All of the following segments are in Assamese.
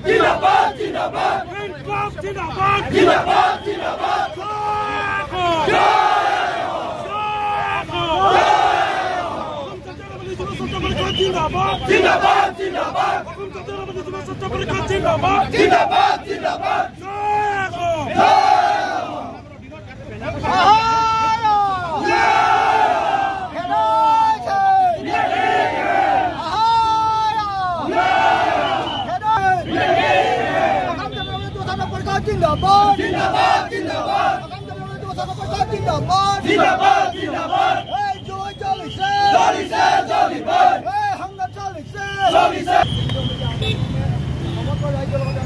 জিন্দাবাদ জিন্দাবাদ ইনকলাব জিন্দাবাদ জিন্দাবাদ জিন্দাবাদ জিন্দাবাদ জিন্দাবাদ জিন্দাবাদ জিন্দাবাদ জিন্দাবাদ জিন্দাবাদ जिंदाबाद जिंदाबाद जिंदाबाद जिंदाबाद जिंदाबाद जिंदाबाद ए जोय चलिसे चलिसे चलिबाद ए हंगा चलिसे चलिसे সমগ্ৰ ৰাজ্যৰ লগত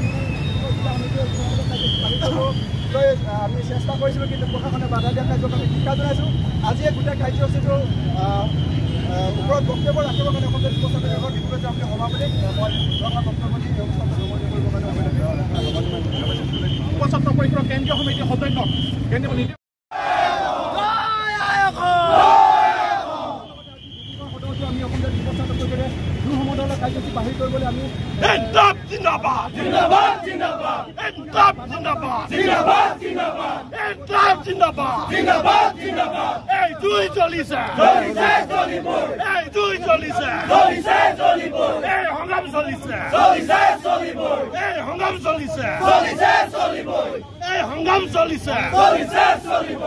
আমি চেষ্টা কৰিছিলোঁ কিন্তু প্ৰশাসনে বাধা দিয়া কাৰ্যক আমি ধিক্কাৰ জনাইছোঁ আজি এই গোটেই কাৰ্যসূচীটো ওপৰত বক্তব্য ৰাখিবৰ কাৰণে অসম জাতীয় পৰিষদৰ ইতিমধ্যে আমি সভাপতি উপস্থাপন পৰিষদৰ কেন্দ্ৰীয় সমিতিৰ সদস্য কেন্দ্ৰীয় ইনকলাব জিন্দাবাদ জিন্দাবাদ জিন্দাবাদ ইনকলাব জিন্দাবাদ জিন্দাবাদ জিন্দাবাদ ইনকলাব জিন্দাবাদ জিন্দাবাদ জিন্দাবাদ এই দুই চলিছে চলিছে চলিব এই দুই চলিছে চলিছে চলিব এই সংগ্ৰাম চলিছে চলিছে চলিব এই সংগ্ৰাম চলিছে চলিছে চলিব এই সংগ্ৰাম চলিছে চলিছে চলিব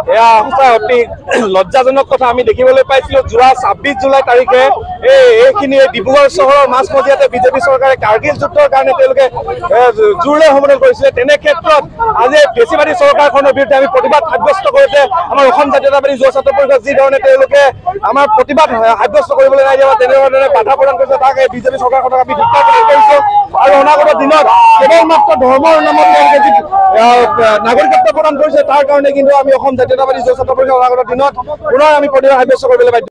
এয়া সঁচা অতি লজ্জাজনক কথা আমি দেখিবলৈ পাইছিলো যোৱা ২৬ জুলাই তাৰিখে এইখিনি ডিব্ৰুগড় চহৰৰ মাজমজিয়াতে বিজেপি চৰকাৰে কাৰ্গিল যুদ্ধৰ কাৰণে তেওঁলোকে জোৰলৈ সম্বোধন কৰিছিলে তেনে ক্ষেত্ৰত আজি বেছিবাদী চৰকাৰখনৰ বিৰুদ্ধে আমি প্ৰতিবাদ সাব্যস্ত কৰিছে আমাৰ অসম জাতীয়তাবাদী যুৱ ছাত্ৰ পৰিষদ যি ধৰণে তেওঁলোকে আমাৰ প্ৰতিবাদ সাব্যস্ত কৰিবলৈ নাই দিয়া তেনেধৰণে বাধা প্ৰদান কৰিছে তাক এই বিজেপি চৰকাৰখনক আমি ধিক্কাৰ কৰিছোঁ আৰু অনাগত দিনত কেৱল মাত্ৰ ধৰ্মৰ নামত তেওঁলোকে যি নাগৰিকত্ব প্ৰদান কৰিছে তাৰ কাৰণে কিন্তু আমি অসম জাতীয়তাবাদী যুৱ ছাত্ৰ পৰিষদৰ অনাগত দিনত পুনৰ আমি প্ৰতিবাদ সাব্যস্ত কৰিবলৈ বাধ্য